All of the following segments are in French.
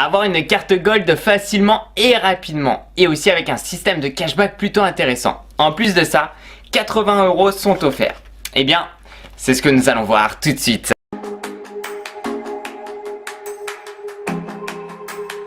Avoir une carte Gold facilement et rapidement, et aussi avec un système de cashback plutôt intéressant. En plus de ça, 80 € sont offerts. Eh bien, c'est ce que nous allons voir tout de suite.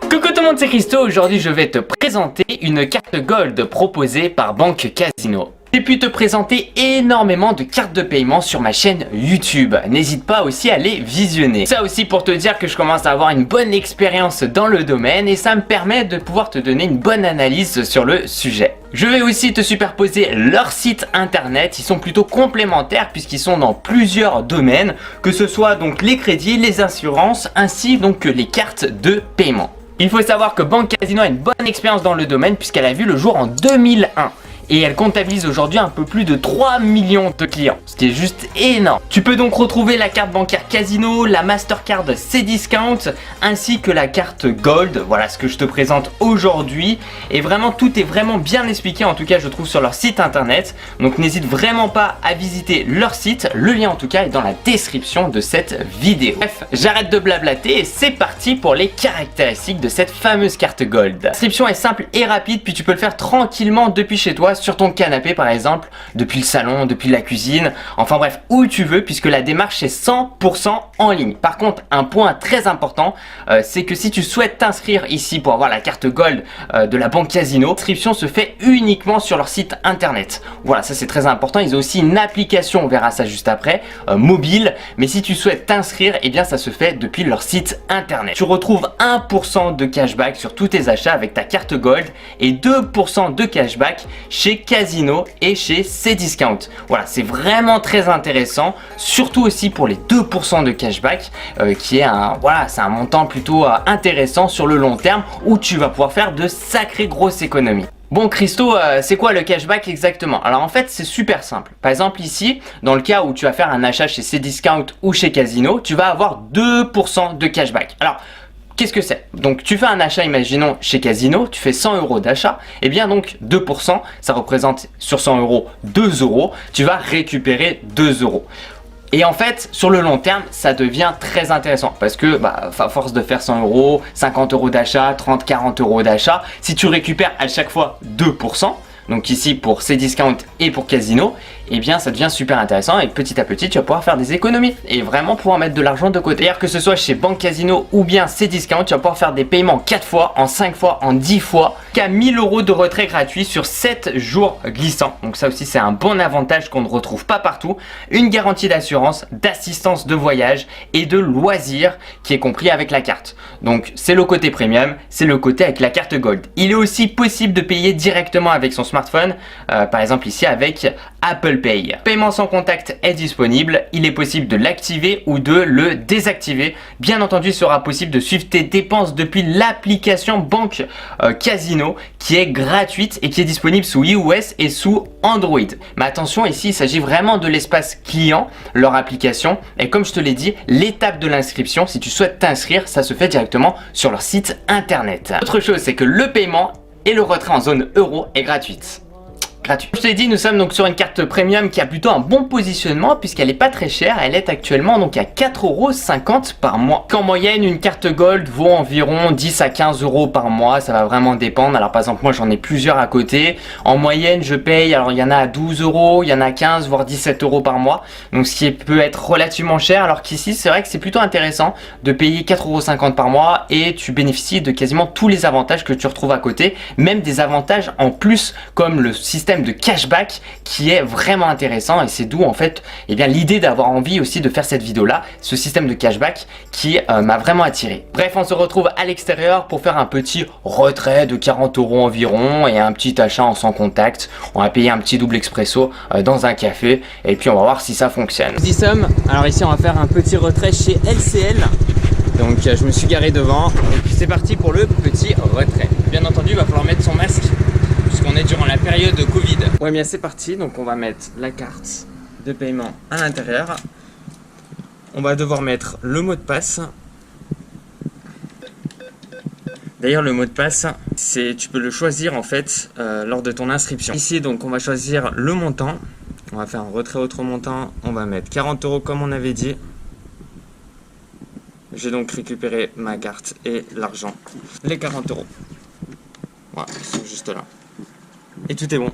Coucou tout le monde, c'est Christo. Aujourd'hui je vais te présenter une carte Gold proposée par Banque Casino. J'ai pu te présenter énormément de cartes de paiement sur ma chaîne YouTube. N'hésite pas aussi à les visionner. Ça aussi pour te dire que je commence à avoir une bonne expérience dans le domaine et ça me permet de pouvoir te donner une bonne analyse sur le sujet. Je vais aussi te superposer leur site internet. Ils sont plutôt complémentaires puisqu'ils sont dans plusieurs domaines, que ce soit donc les crédits, les assurances ainsi donc que les cartes de paiement. Il faut savoir que Banque Casino a une bonne expérience dans le domaine puisqu'elle a vu le jour en 2001. Et elle comptabilise aujourd'hui un peu plus de 3 millions de clients, ce qui est juste énorme. Tu peux donc retrouver la carte bancaire Casino, la Mastercard Cdiscount, ainsi que la carte Gold. Voilà ce que je te présente aujourd'hui. Et vraiment, tout est vraiment bien expliqué, en tout cas je trouve sur leur site internet. Donc n'hésite vraiment pas à visiter leur site. Le lien en tout cas est dans la description de cette vidéo. Bref, j'arrête de blablater et c'est parti pour les caractéristiques de cette fameuse carte Gold. L'inscription est simple et rapide, puis tu peux le faire tranquillement depuis chez toi, sur ton canapé par exemple, depuis le salon, depuis la cuisine, enfin bref, où tu veux, puisque la démarche est 100% en ligne. Par contre, un point très important, c'est que si tu souhaites t'inscrire ici pour avoir la carte Gold de la Banque Casino, l'inscription se fait uniquement sur leur site internet. Voilà, ça c'est très important. Ils ont aussi une application, on verra ça juste après, mobile, mais si tu souhaites t'inscrire, eh bien ça se fait depuis leur site internet. Tu retrouves 1% de cashback sur tous tes achats avec ta carte Gold et 2% de cashback chez Casino et chez Cdiscount. Voilà, c'est vraiment très intéressant, surtout aussi pour les 2% de cashback qui est c'est un montant plutôt intéressant sur le long terme où tu vas pouvoir faire de sacrées grosses économies. Bon Christo, c'est quoi le cashback exactement? Alors en fait c'est super simple. Par exemple ici, dans le cas où tu vas faire un achat chez Cdiscount ou chez Casino, tu vas avoir 2% de cashback. Alors qu'est-ce que c'est? Donc tu fais un achat, imaginons chez Casino, tu fais 100 € d'achat, et bien donc 2%, ça représente sur 100 €, 2 €, tu vas récupérer 2 €. Et en fait, sur le long terme, ça devient très intéressant parce que à force de faire 100 €, 50 € d'achat, 30, 40 € d'achat, si tu récupères à chaque fois 2%, donc ici pour Cdiscount et pour Casino, eh bien ça devient super intéressant et petit à petit tu vas pouvoir faire des économies et vraiment pouvoir mettre de l'argent de côté. D'ailleurs que ce soit chez Banque Casino ou bien Cdiscount, tu vas pouvoir faire des paiements 4 fois, en 5 fois, en 10 fois, qu'à 1000 € de retrait gratuit sur 7 jours glissants. Donc ça aussi c'est un bon avantage qu'on ne retrouve pas partout. Une garantie d'assurance, d'assistance de voyage et de loisirs qui est compris avec la carte. Donc c'est le côté premium, c'est le côté avec la carte Gold. Il est aussi possible de payer directement avec son smartphone, par exemple ici avec Apple Pay. Paiement sans contact est disponible, il est possible de l'activer ou de le désactiver. Bien entendu, il sera possible de suivre tes dépenses depuis l'application Banque Casino qui est gratuite et qui est disponible sous iOS et sous Android. Mais attention, ici il s'agit vraiment de l'espace client, leur application, et comme je te l'ai dit, l'étape de l'inscription, si tu souhaites t'inscrire, ça se fait directement sur leur site internet. Autre chose, c'est que le paiement et le retrait en zone euro est gratuite. Gratuit. Je t'ai dit, nous sommes donc sur une carte premium qui a plutôt un bon positionnement puisqu'elle n'est pas très chère. Elle est actuellement donc à 4,50 € par mois. En moyenne, une carte Gold vaut environ 10 à 15 € par mois. Ça va vraiment dépendre. Alors par exemple, moi j'en ai plusieurs à côté. En moyenne, je paye, alors il y en a à 12 €, il y en a à 15 voire 17 € par mois. Donc ce qui peut être relativement cher. Alors qu'ici, c'est vrai que c'est plutôt intéressant de payer 4,50 € par mois et tu bénéficies de quasiment tous les avantages que tu retrouves à côté. Même des avantages en plus comme le système de cashback qui est vraiment intéressant et c'est d'où en fait l'idée d'avoir envie aussi de faire cette vidéo là, ce système de cashback qui m'a vraiment attiré. Bref, on se retrouve à l'extérieur pour faire un petit retrait de 40 € environ et un petit achat en sans contact. On va payer un petit double expresso dans un café et puis on va voir si ça fonctionne. Nous y sommes. Alors ici on va faire un petit retrait chez LCL. Donc je me suis garé devant et puis c'est parti pour le petit retrait. Bien entendu, il va falloir mettre son masque puisqu'on est durant la période de Covid. Ouais, bien c'est parti, donc on va mettre la carte de paiement à l'intérieur. On va devoir mettre le mot de passe. D'ailleurs le mot de passe, tu peux le choisir en fait lors de ton inscription. Ici donc on va choisir le montant. On va faire un retrait autre montant. On va mettre 40 € comme on avait dit. j'ai donc récupéré ma carte et l'argent. Les 40 €. Voilà, ils sont juste là. Et tout est bon.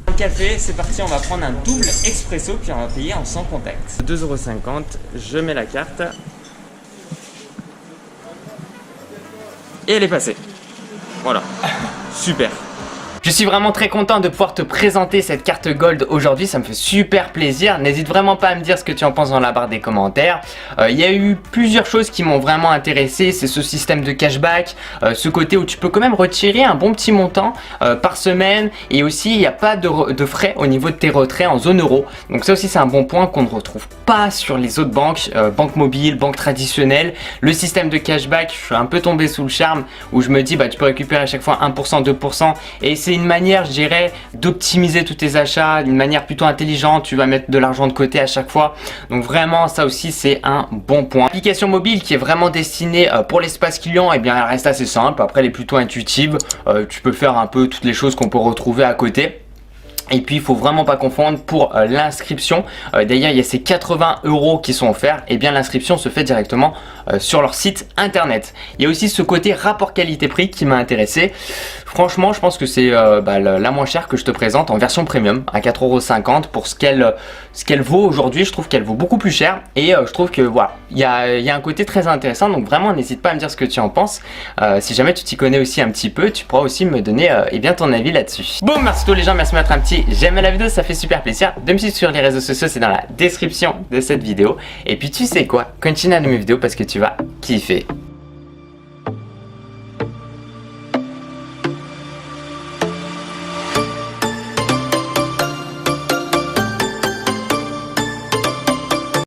Un café, c'est parti, on va prendre un double expresso puis on va payer en sans contact. 2,50 €, je mets la carte. Et elle est passée. Voilà, super. Je suis vraiment très content de pouvoir te présenter cette carte Gold aujourd'hui, ça me fait super plaisir. N'hésite vraiment pas à me dire ce que tu en penses dans la barre des commentaires. Il y a eu plusieurs choses qui m'ont vraiment intéressé, c'est ce système de cashback, ce côté où tu peux quand même retirer un bon petit montant par semaine, et aussi il n'y a pas de frais au niveau de tes retraits en zone euro. Donc ça aussi c'est un bon point qu'on ne retrouve pas sur les autres banques, banques mobiles, banques traditionnelles. Le système de cashback, je suis un peu tombé sous le charme où je me dis bah tu peux récupérer à chaque fois 1%, 2%, et c'est une manière, je dirais, d'optimiser tous tes achats d'une manière plutôt intelligente. Tu vas mettre de l'argent de côté à chaque fois, donc vraiment ça aussi c'est un bon point. L'application mobile qui est vraiment destinée pour l'espace client, et bien elle reste assez simple, après elle est plutôt intuitive, tu peux faire un peu toutes les choses qu'on peut retrouver à côté. Et puis il faut vraiment pas confondre pour l'inscription, d'ailleurs il y a ces 80 € qui sont offerts, et bien l'inscription se fait directement sur leur site internet. Il y a aussi ce côté rapport qualité-prix qui m'a intéressé. Franchement je pense que c'est la moins chère que je te présente en version premium à 4,50 € pour ce qu'elle vaut aujourd'hui. Je trouve qu'elle vaut beaucoup plus cher, et je trouve que voilà, il y a un côté très intéressant, donc vraiment n'hésite pas à me dire ce que tu en penses. Si jamais tu t'y connais aussi un petit peu, tu pourras aussi me donner bien ton avis là-dessus. Bon, merci à tous les gens, merci de mettre un petit j'aime la vidéo, ça fait super plaisir. De me suivre sur les réseaux sociaux, c'est dans la description de cette vidéo. Et puis tu sais quoi, continue à aimer mes vidéos parce que tu vas kiffer.